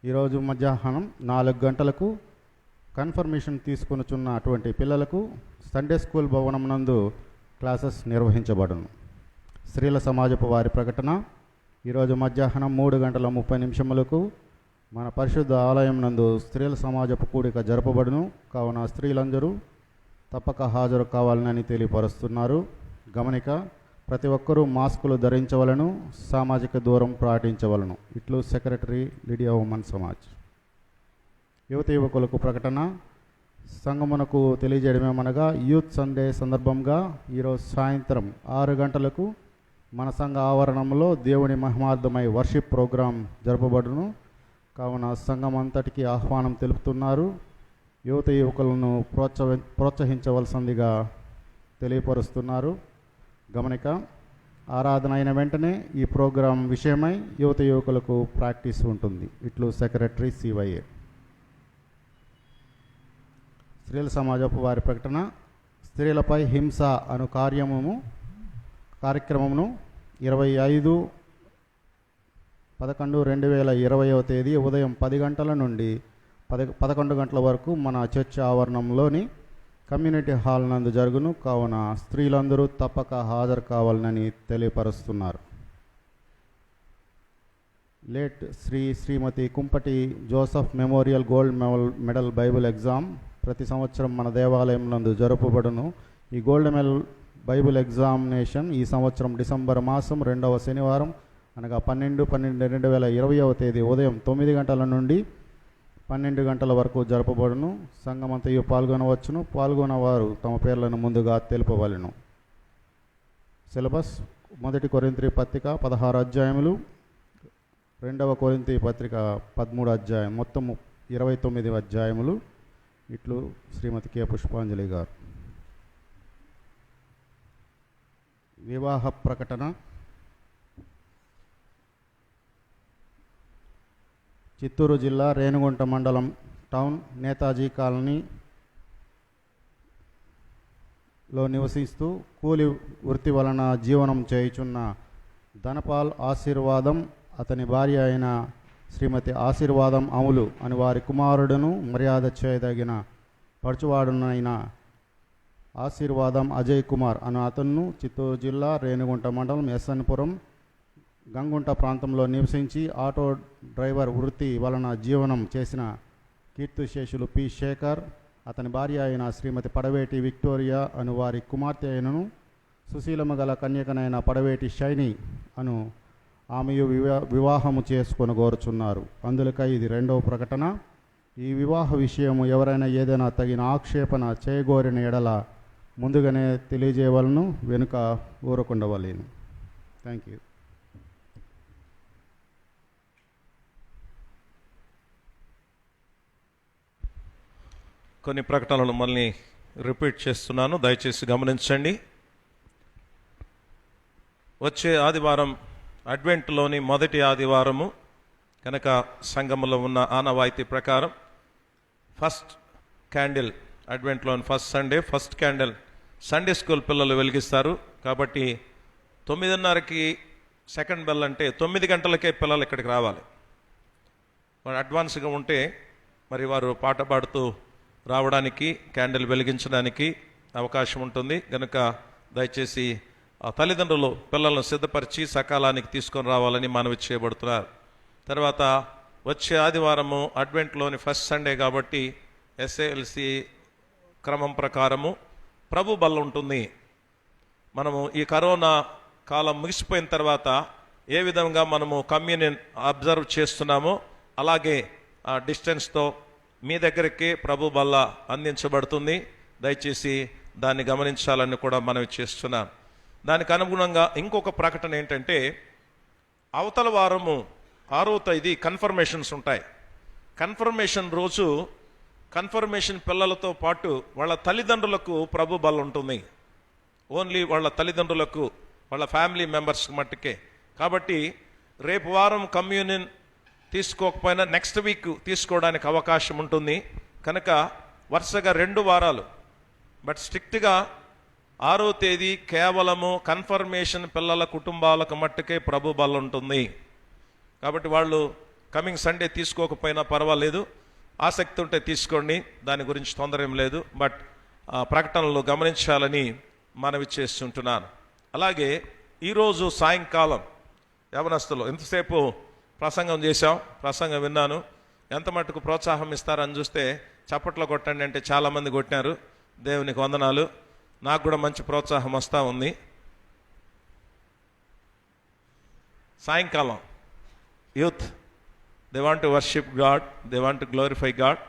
ఈరోజు మధ్యాహ్నం 4 గంటలకు కన్ఫర్మేషన్ తీసుకొనుచున్న అటువంటి పిల్లలకు సండే స్కూల్ భవనం నందు క్లాసెస్ నిర్వహించబడును. స్త్రీల సమాజపు వారి ప్రకటన ఈరోజు మధ్యాహ్నం 3:30 మన పరిశుద్ధ ఆలయం నందు స్త్రీల సమాజపు కూడిక జరపబడును. కావున స్త్రీలందరూ తప్పక హాజరు కావాలని తెలియపరుస్తున్నారు. గమనిక: ప్రతి ఒక్కరూ మాస్కులు ధరించవలను, సామాజిక దూరం పాటించవలను. ఇట్లు సెక్రటరీ లిడియా ఉమెన్ సమాజ్. యువత యువకులకు ప్రకటన సంగమునకు తెలియజేయడమేమనగా యూత్ సండే సందర్భంగా ఈరోజు సాయంత్రం 6 గంటలకు మన సంఘ ఆవరణంలో దేవుని మహిమార్థమై వర్షిప్ ప్రోగ్రాం జరపబడును. కావున సంఘం అంతటికి ఆహ్వానం తెలుపుతున్నారు. యువత యువకులను ప్రోత్సహించవలసిందిగా తెలియపరుస్తున్నారు. గమనిక: ఆరాధన అయిన వెంటనే ఈ ప్రోగ్రాం విషయమై యువత యువకులకు ప్రాక్టీస్ ఉంటుంది. ఇట్లు సెక్రటరీ సివైఏ. స్త్రీల సమాజపు వారి ప్రకటన స్త్రీలపై హింస అను కార్యక్రమమును 25/11/2020 ఉదయం 10 గంటల నుండి 11 గంటల వరకు మన చర్చ్ ఆవరణంలోని కమ్యూనిటీ హాల్ నందు జరుగును. కావున స్త్రీలందరూ తప్పక హాజరు కావాలని తెలియపరుస్తున్నారు. లేట్ శ్రీమతి కుంపటి Joseph memorial gold medal Bible exam ప్రతి సంవత్సరం మన దేవాలయం నందు జరుపబడును. ఈ గోల్డ్ మెడల్ బైబిల్ ఎగ్జామినేషన్ ఈ సంవత్సరం డిసెంబర్ మాసం 2వ శనివారం అనగా 12/12/2020 ఉదయం 9 గంటల నుండి 12 గంటల వరకు జరపబడును. సంఘమంతయు పాల్గొనవచ్చును. పాల్గొనవారు తమ పేర్లను ముందుగా తెలుపవలెను. సిలబస్: 1 కొరింథీ పత్రిక 16 అధ్యాయములు, 2 కొరింథీ పత్రిక 13 అధ్యాయం, మొత్తం 29 అధ్యాయములు. ఇట్లు శ్రీమతి కె పుష్పాంజలి గారు. వివాహ ప్రకటన. చిత్తూరు జిల్లా రేణిగుంట మండలం టౌన్ నేతాజీ కాలనీలో నివసిస్తూ కూలి వృత్తి వలన జీవనం చేయుచున్న ధనపాల్ ఆశీర్వాదం, అతని భార్య అయిన శ్రీమతి ఆశీర్వాదం అములు అని వారి కుమారుడును మర్యాద చేయదగిన పడుచువాడునైన ఆశీర్వాదం అజయ్ కుమార్ అను అతను చిత్తూరు జిల్లా రేణిగుంట మండలం ఎస్ఎన్పురం గంగుంట ప్రాంతంలో నివసించి ఆటో డ్రైవర్ వృత్తి వలన జీవనం చేసిన కీర్తిశేషులు పి శేఖర్, అతని భార్య అయిన శ్రీమతి పడవేటి విక్టోరియా అను వారి కుమార్తె అయినను సుశీలమ గల కన్యకనైన పడవేటి షైని అను ఆమెయు వివాహము చేసుకొని కోరుచున్నారు. అందులకై ఇది 2వ ప్రకటన. ఈ వివాహ విషయము ఎవరైనా ఏదైనా తగిన ఆక్షేపణ చేయగోరిన ఎడల ముందుగానే తెలియజేయవలను, వెనుక ఊరకుండవలేను. Thank you. కొన్ని ప్రకటనలు మళ్ళీ రిపీట్ చేస్తున్నాను, దయచేసి గమనించండి. వచ్చే ఆదివారం అడ్వెంట్లోని మొదటి ఆదివారము కనుక సంఘములో ఉన్న ఆనవాయితీ ప్రకారం ఫస్ట్ క్యాండిల్, అడ్వెంట్లోని ఫస్ట్ క్యాండిల్ సండే స్కూల్ పిల్లలు వెలిగిస్తారు. కాబట్టి 9:30కి సెకండ్ బెల్ అంటే 9 గంటలకే పిల్లలు ఇక్కడికి రావాలి. వారు అడ్వాన్స్గా ఉంటే మరి వారు పాట పాడుతూ రావడానికి, క్యాండిల్ వెలిగించడానికి అవకాశం ఉంటుంది. కనుక దయచేసి ఆ తల్లిదండ్రులు పిల్లలను సిద్ధపరిచి సకాలానికి తీసుకొని రావాలని మనవి చేయబడుతున్నారు. తర్వాత వచ్చే ఆదివారము అడ్వెంట్లోని ఫస్ట్ సండే కాబట్టి ఎస్ఏఎల్సి క్రమం ప్రకారము ప్రభు బల్ల ఉంటుంది. మనము ఈ కరోనా కాలం ముగిసిపోయిన తర్వాత ఏ విధంగా మనము కమ్యూనియన్ అబ్జర్వ్ చేస్తున్నామో అలాగే ఆ డిస్టెన్స్తో మీ దగ్గరికి ప్రభు బల్ల అందించబడుతుంది. దయచేసి దాన్ని గమనించాలని కూడా మనవి చేస్తున్నాం. దానికి అనుగుణంగా ఇంకొక ప్రకటన ఏంటంటే, అవతల వారము 6వ తేదీ కన్ఫర్మేషన్స్ ఉంటాయి. కన్ఫర్మేషన్ రోజు కన్ఫర్మేషన్ పిల్లలతో పాటు వాళ్ళ తల్లిదండ్రులకు ప్రభు బల్ల ఉంటుంది. ఓన్లీ వాళ్ళ తల్లిదండ్రులకు, వాళ్ళ ఫ్యామిలీ మెంబర్స్ మట్టుకే. కాబట్టి రేపు వారం కమ్యూనియన్ తీసుకోకపోయినా నెక్స్ట్ వీక్ తీసుకోవడానికి అవకాశం ఉంటుంది. కనుక వరుసగా 2 వారాలు, బట్ స్ట్రిక్ట్గా 6వ తేదీ కేవలము కన్ఫర్మేషన్ పిల్లల కుటుంబాలకు మట్టుకే ప్రభు బల్ల ఉంటుంది. కాబట్టి వాళ్ళు కమింగ్ సండే తీసుకోకపోయినా పర్వాలేదు, ఆసక్తి ఉంటే తీసుకోండి, దాని గురించి తొందర ఏం లేదు. బట్ ప్రకటనలు గమనించాలని మనవి చేస్తుంటున్నాను. అలాగే ఈరోజు సాయంకాలం యవనస్తులు ఎంతసేపు ప్రసంగం చేశాం, ప్రసంగం విన్నాను. ఎంత మట్టుకు ప్రోత్సాహం ఇస్తారని చూస్తే చప్పట్లు కొట్టండి అంటే చాలామంది కొట్టినారు. దేవునికి వందనాలు. నాకు కూడా మంచి ప్రోత్సాహం వస్తూ ఉంది. సాయంకాలం youth they want to worship God, they want to glorify God.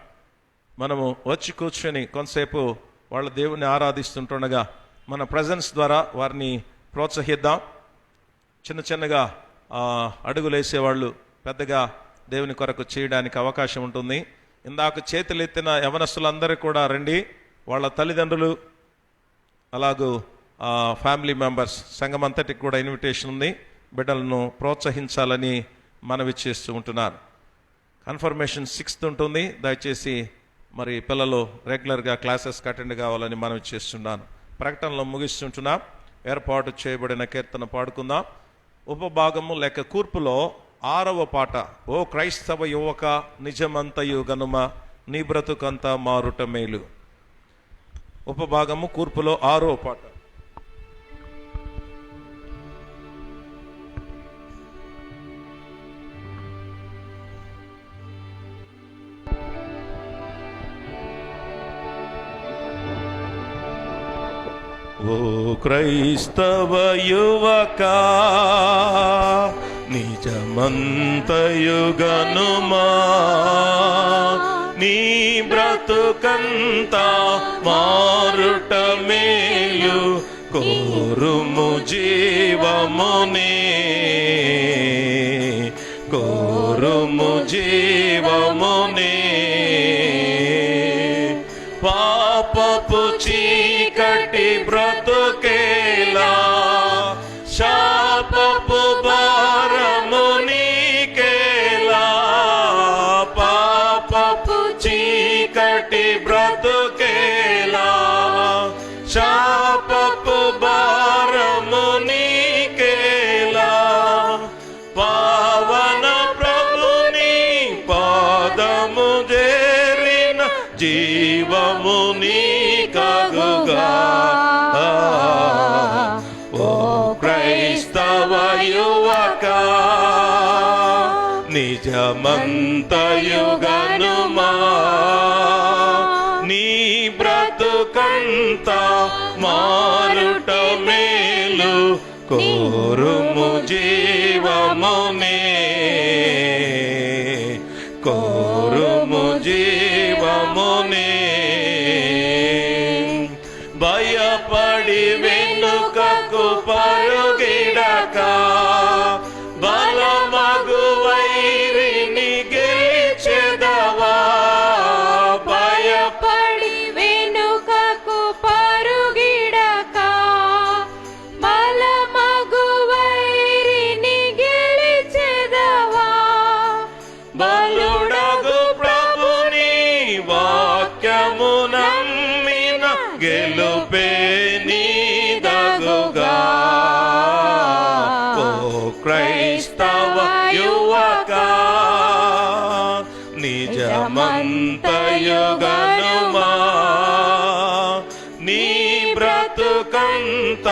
మనము వచ్చి కూర్చొని కొంతసేపు వాళ్ళ దేవుని ఆరాధిస్తుంటుండగా మన ప్రజెన్స్ ద్వారా వారిని ప్రోత్సహిద్దాం. చిన్నగా అడుగులు వేసేవాళ్ళు పెద్దగా దేవుని కొరకు చేయడానికి అవకాశం ఉంటుంది. ఇందాక చేతులు ఎత్తిన యవనస్తులందరూ కూడా రండి. వాళ్ళ తల్లిదండ్రులు అలాగూ ఫ్యామిలీ మెంబర్స్ సంఘం అంతటికి కూడా ఇన్విటేషన్ ఉంది. బిడ్డలను ప్రోత్సహించాలని మనవి చేస్తూ ఉంటున్నారు. కన్ఫర్మేషన్ 6th ఉంటుంది. దయచేసి మరి పిల్లలు రెగ్యులర్గా క్లాసెస్కి అటెండ్ కావాలని మనవి చేస్తున్నాను. ప్రకటనలో ముగిస్తుంటున్నాం. ఏర్పాటు చేయబడిన కీర్తన పాడుకుందాం. ఉపభాగము లేక కూర్పులో 6వ పాట. ఓ క్రైస్తవ యువక నిజమంతయు గనుమ, నీ బ్రతుకంతా మారుట మేలు. ఉపభాగము కూర్పులో 6వ పాట. ఓ క్రైస్తవ యువక నిజమంతయు గనుమా, నీ బ్రతుకంతా మారుట మేలు, కోరుము జీవమునే, కోరుము జీవమునే. చీకటి బ్రతుకేలా, శాపపు భారము నీకేలా. పాపపు చీకటి బ్రతుకేలా, శాపపు భారము నీకేలా. పావన ప్రభుని పాదము చేరిన జీవము నీకగుగా. ఓ క్రైస్తవ యువక, నిజమంతయుగనుమా, నీ బ్రతుకంత మారుట మేలు, కోరుము జీవమునే, కోరుము జీవమునే. భయపడి వెనుకకు పరుగిడక, బలమగు వైరిని గెలిచెదవా. భయపడి వెనుకకు పరుగిడక, బలమగు వైరిని గెలిచెదవా. బలుడగు ప్రభుని వాక్యము నమ్మిన గెలుపే నీదగుగా. ఓ క్రైస్తవ యువక, నిజమంతయుగనుమా, నీ బ్రతుకంత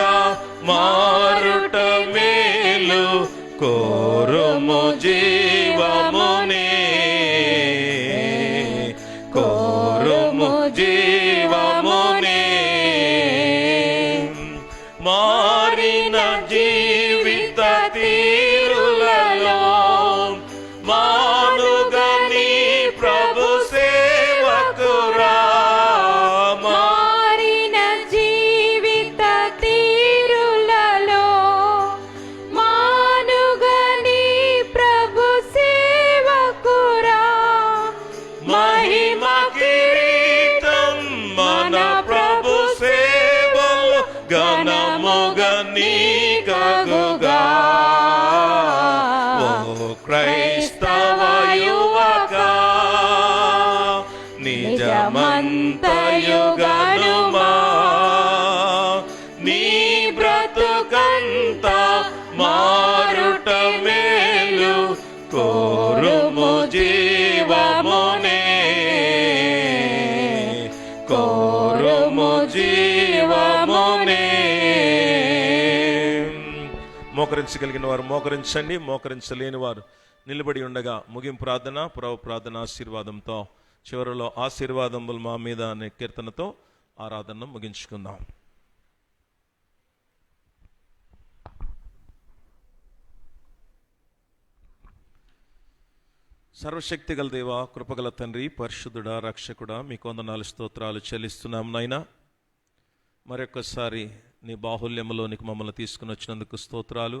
మారుట మేలు, కోరుము జీవమునే, కోరుము జీవమునే. మారిన జీవిత తీరులలో మానుగని ప్రభు సేవకురా. మారిన జీవిత తీరులలో మానుగని ప్రభు సేవకురా. మహిమ కిరీటం మన ప్రభు సేవలు, ఘనముగా నీకగుగా. ఓ క్రైస్తవ యువక, నిజమంతయుగనుమా, నీ బ్రతుకంత మారుట మేలు, కోరుము జీవమునే, కోరుము జీవమునే. మోకరించగలిగిన వారు మోకరించండి, మోకరించలేని వారు నిలబడి ఉండగా ముగింపు ప్రార్థన, పురవ ప్రార్థన ఆశీర్వాదంతో, చివరిలో ఆశీర్వాదములు మా మీద అనే కీర్తనతో ఆరాధన ముగించుకుందాం. సర్వశక్తి గల దేవా, కృపగల తండ్రి, పరిశుద్ధుడా, రక్షకుడా, మీకు వందనాలు స్తోత్రాలు చెల్లిస్తున్నాం నాయన. మరొకసారి నీ బాహుల్యములోనికి మమ్మల్ని తీసుకుని వచ్చినందుకు స్తోత్రాలు.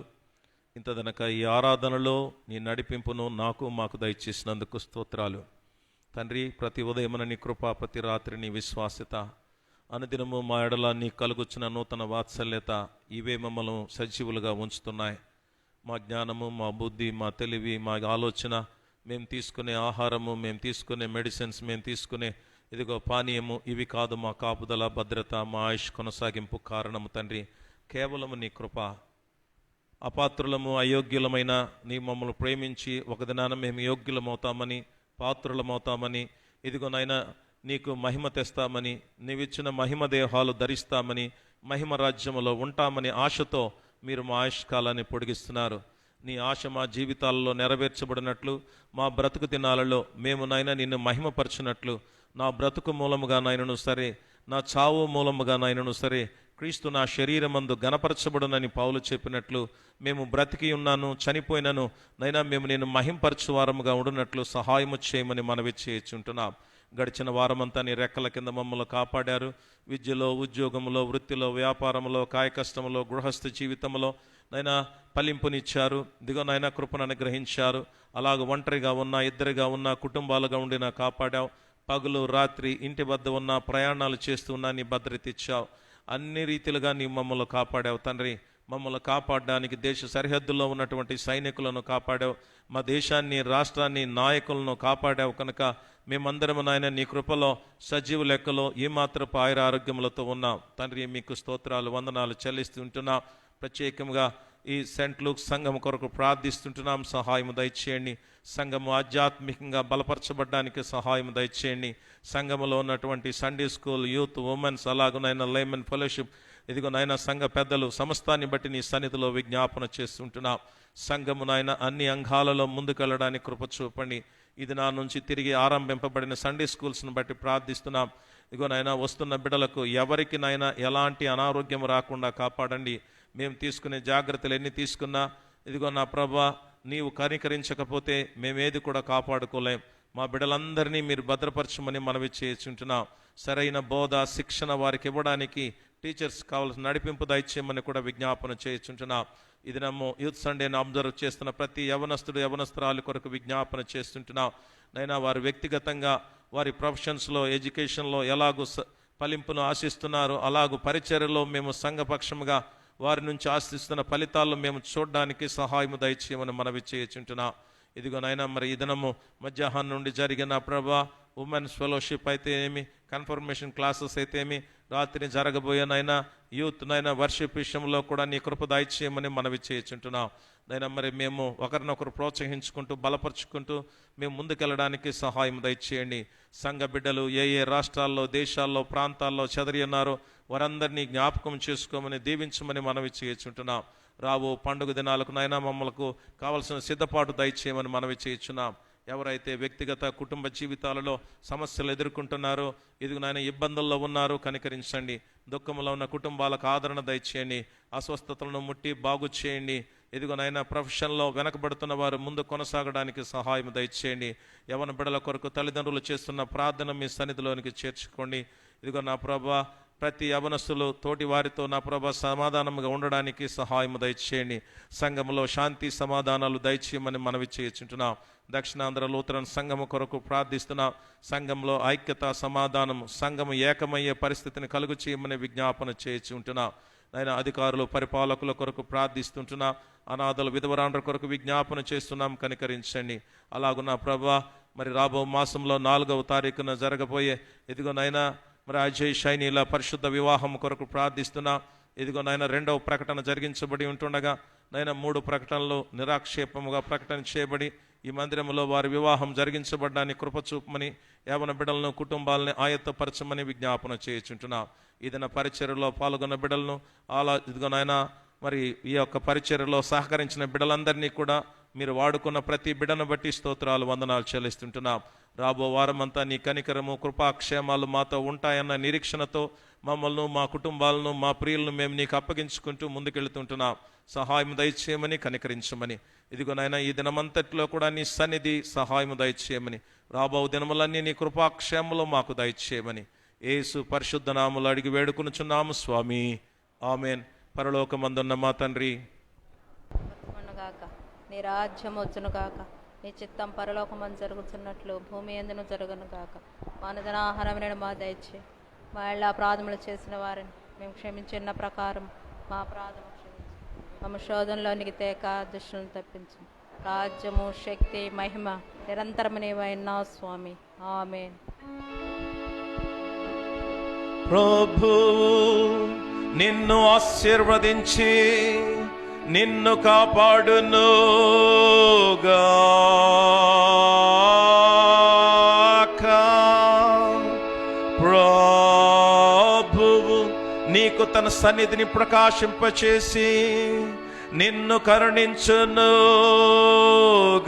ఇంతదనక ఈ ఆరాధనలో నీ నడిపింపును నాకు మాకు దయచేసినందుకు స్తోత్రాలు తండ్రి. ప్రతి ఉదయమున నీ కృప, ప్రతి రాత్రి నీ విశ్వాసత, అనుదినము మా ఎడల నీ కలుగుచ్చిన నూతన వాత్సల్యత, ఇవే మమ్మల్ని సజీవులుగా ఉంచుతున్నాయి. మా జ్ఞానము, మా బుద్ధి, మా తెలివి, మా ఆలోచన, మేము తీసుకునే ఆహారము, మేము తీసుకునే మెడిసిన్స్, మేము తీసుకునే ఇదిగో పానీయము, ఇవి కాదు మా కాపుదల, భద్రత, మా ఆయుష్ కొనసాగింపు కారణము తండ్రి. కేవలము నీ కృప. అపాత్రులము, అయోగ్యులమైన నీ మమ్మల్ని ప్రేమించి ఒక దినాన మేము యోగ్యులమవుతామని, పాత్రులమవుతామని, ఇదిగో నాయన నీకు మహిమ తెస్తామని, నీవిచ్చిన మహిమ దేహాలు ధరిస్తామని, మహిమ రాజ్యములో ఉంటామని ఆశతో మీరు మా ఆయుష్కాలాన్ని పొడిగిస్తున్నారు. నీ ఆశ మా జీవితాలలో నెరవేర్చబడినట్లు, మా బ్రతుకు దినాలలో మేము నాయన నిన్ను మహిమపరచినట్లు, నా బ్రతుకు మూలముగా నాయనను సరే, నా చావు మూలముగా నాయనను సరే, క్రీస్తు నా శరీరమందు గణపరచబడునని పౌలు చెప్పినట్లు మేము బ్రతికి ఉన్నాను, చనిపోయినను నైనా మేము నేను మహింపరచు వారముగా ఉండునట్లు సహాయము చేయమని మనవి చేయుచుంటున్నాం. గడిచిన వారమంతా నీ రెక్కల కింద మమ్మల్ని కాపాడారు. విద్యలో, ఉద్యోగంలో, వృత్తిలో, వ్యాపారంలో, కాయకష్టంలో, గృహస్థ జీవితంలో నైనా ఫలింపునిచ్చారు. దిగో నైనా కృపను అనుగ్రహించారు. అలాగ ఒంటరిగా ఉన్నా, ఇద్దరిగా ఉన్నా, కుటుంబాలుగా ఉండి నా కాపాడావు. పగులు రాత్రి ఇంటి వద్ద ఉన్న ప్రయాణాలు చేస్తున్నా నీ భద్రత ఇచ్చావు. అన్ని రీతిలుగా నీ మమ్మల్ని కాపాడావు తండ్రి. మమ్మల్ని కాపాడడానికి దేశ సరిహద్దుల్లో ఉన్నటువంటి సైనికులను కాపాడావు. మా దేశాన్ని, రాష్ట్రాన్ని, నాయకులను కాపాడావు కనుక మేమందరము నాయన నీ కృపలో సజీవ లెక్కలో ఏమాత్రపు ఆయుర ఆరోగ్యములతో ఉన్నాం తండ్రి. మీకు స్తోత్రాలు, వందనాలు చెల్లిస్తుంటున్నాం. ప్రత్యేకంగా ఈ సెంట్ లూక్ సంఘం కొరకు ప్రార్థిస్తుంటున్నాం. సహాయము దయచేయండి. సంఘము ఆధ్యాత్మికంగా బలపరచబడడానికి సహాయము దయచేయండి. సంఘములో ఉన్నటువంటి సండే స్కూల్, యూత్, ఉమెన్స్, అలాగునైనా లేమన్ ఫెలోషిప్, ఇదిగో నాయన సంఘ పెద్దలు సమస్తాన్ని బట్టి నీ సన్నిధిలో విజ్ఞాపన చేస్తుంటున్నాం. సంఘము నాయన అన్ని అంగాలలో ముందుకెళ్ళడానికి కృప చూపండి. ఇది నా నుంచి తిరిగి ఆరంభింపబడిన సండే స్కూల్స్ను బట్టి ప్రార్థిస్తున్నాం. ఇదిగో నాయన వస్తున్న బిడ్డలకు ఎవరికి నాయన ఎలాంటి అనారోగ్యం రాకుండా కాపాడండి. మేము తీసుకునే జాగ్రత్తలు ఎన్ని తీసుకున్నా ఇదిగో నా ప్రభా నీవు కనికరించకపోతే మేమేది కూడా కాపాడుకోలేం. మా బిడ్డలందరినీ మీరు భద్రపరచమని మనవి చేయించుంటున్నాం. సరైన బోధ, శిక్షణ వారికి ఇవ్వడానికి టీచర్స్ కావాల్సిన నడిపింపు దయచేయమని కూడా విజ్ఞాపన చేయించుంటున్నాం. ఇది నమ్ము యూత్ సండేని అబ్జర్వ్ చేస్తున్న ప్రతి యవనస్తుడు, యవనస్తురాలు కొరకు విజ్ఞాపన చేస్తుంటున్నాం. నైనా వారు వ్యక్తిగతంగా వారి ప్రొఫెషన్స్లో, ఎడ్యుకేషన్లో ఎలాగూ ఫలింపును ఆశిస్తున్నారు, అలాగూ పరిచర్యలో మేము సంఘపక్షముగా వారి నుంచి ఆశిస్తున్న ఫలితాలను మేము చూడడానికి సహాయము దయచేయమని మనవి చేయించుంటున్నాం. ఇదిగో నైనా మరి ఈ దినము మధ్యాహ్నం నుండి జరిగిన ప్రభా ఉమెన్స్ ఫెలోషిప్ అయితే ఏమి, కన్ఫర్మేషన్ క్లాసెస్ అయితే ఏమి, రాత్రి జరగబోయేనైనా యూత్ నైనా వర్షిప్ విషయంలో కూడా నీ కృప దయచేయమని మనవి చేయించుంటున్నాం. నైనా మరి మేము ఒకరినొకరు ప్రోత్సహించుకుంటూ బలపరుచుకుంటూ మేము ముందుకెళ్ళడానికి సహాయం దయచేయండి. సంఘ బిడ్డలు ఏ ఏ రాష్ట్రాల్లో, దేశాల్లో, ప్రాంతాల్లో చెదరి ఉన్నారో వారందరినీ జ్ఞాపకం చేసుకోమని దీవించమని మనవి చేయించుంటున్నాం. రావు పండుగ దినాలకు నైనా మమ్మల్కు కావలసిన సిద్ధపాటు దయచేయమని మనవి చేయించున్నాం. ఎవరైతే వ్యక్తిగత కుటుంబ జీవితాలలో సమస్యలు ఎదుర్కొంటున్నారో, ఇదిగో నాయన ఇబ్బందుల్లో ఉన్నారో కనికరించండి. దుఃఖంలో ఉన్న కుటుంబాలకు ఆదరణ దయచేయండి. అస్వస్థతలను ముట్టి బాగు చేయండి. ఇదిగో నాయన ప్రొఫెషన్లో వెనకబడుతున్న వారు ముందు కొనసాగడానికి సహాయం దయచేయండి. యవన బిడ్డల కొరకు తల్లిదండ్రులు చేస్తున్న ప్రార్థన మీ సన్నిధిలోనికి చేర్చుకోండి. ఇదిగో నా ప్రభా ప్రతి యవనస్తులు తోటి వారితో నా ప్రభా సమాధానంగా ఉండడానికి సహాయం దయచేయండి. సంఘంలో శాంతి సమాధానాలు దయచేయమని మనవి చేయించుంటున్నాం. దక్షిణాంధ్ర లూథరన్ సంఘము కొరకు ప్రార్థిస్తున్నాం. సంఘంలో ఐక్యత, సమాధానము, సంఘము ఏకమయ్యే పరిస్థితిని కలుగు చేయమని విజ్ఞాపన చేయించుంటున్నాం. ఆయన అధికారులు, పరిపాలకుల కొరకు ప్రార్థిస్తుంటున్నాం. అనాథలు, విధవరాండ్ర కొరకు విజ్ఞాపన చేస్తున్నాం, కనికరించండి. అలాగు నా ప్రభా మరి రాబో మాసంలో 4వ తారీఖున జరగబోయే ఇదిగో నైనా మరి అజయ్ షైనీల పరిశుద్ధ వివాహం కొరకు ప్రార్థిస్తున్నా. ఇదిగో నాయన 2వ ప్రకటన జరిగించబడి ఉంటుండగా నైనా 3 ప్రకటనలు నిరాక్షేపముగా ప్రకటన చేయబడి ఈ మందిరంలో వారి వివాహం జరిగించబడ్డానికి కృప చూపమని, యవన బిడ్డలను, కుటుంబాలని ఆయత్తపరచమని విజ్ఞాపన చేయించుంటున్నా. ఏదైనా పరిచర్యలో పాల్గొన్న బిడ్డలను ఇదిగో నాయన మరి ఈ యొక్క పరిచర్యలో సహకరించిన బిడ్డలందరినీ కూడా మీరు వాడుకున్న ప్రతి బిడ్డను బట్టి స్తోత్రాలు, వందనాలు చెల్లిస్తుంటున్నాం. రాబో వారమంతా నీ కనికరము, కృపాక్షేమాలు మాతో ఉంటాయన్న నిరీక్షణతో మమ్మల్ని, మా కుటుంబాలను, మా ప్రియులను మేము నీకు అప్పగించుకుంటూ ముందుకెళ్తుంటున్నాం. సహాయం దయచేయమని, కనికరించమని. ఇదిగో నాయన ఈ దినమంతట్లో కూడా నీ సన్నిధి సహాయం దయచేయమని, రాబో దినములన్నీ నీ కృపాక్షేమలో మాకు దయచేయమని యేసు పరిశుద్ధ నామములో అడిగి వేడుకొనుచున్నాము స్వామి, ఆమెన్. పరలోకమందున్న మా తండ్రి, నీ రాజ్యం వచ్చును గాక, నీ చిత్తం పరలోకమందు జరుగుతున్నట్లు భూమి ఎందును జరుగును గాక. మా అనుదిన ఆహారమును మా దయచే, మా ఇళ్ళ అపరాధములు చేసిన వారిని మేము క్షమించిన ప్రకారం మా అపరాధము క్షమించు. మమ్మ శోధనలోనికి తేక దుష్టులను తప్పించు. రాజ్యము, శక్తి, మహిమ నిరంతరము నీవైనా స్వామి, ఆమేన్. ప్రభు నిన్ను ఆశీర్వదించి నిన్ను కాపాడును గాక. ప్రభువు నీకు తన సన్నిధిని ప్రకాశింపచేసి నిన్ను కరుణించును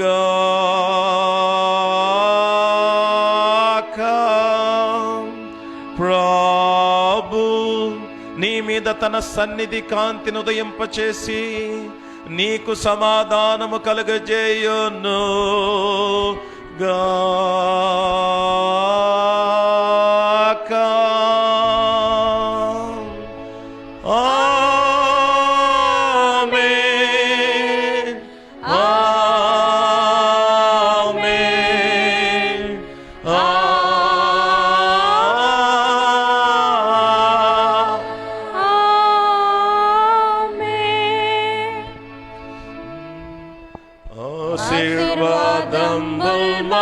గాక. ప్రభు నీ మీద తన సన్నిధి కాంతిని ఉదయింపచేసి నీకు సమాధానము కలుగజేయును గాక. ఆమేన్, ఆమేన్, ఆమేన్. 啊。பாதம் வல்மா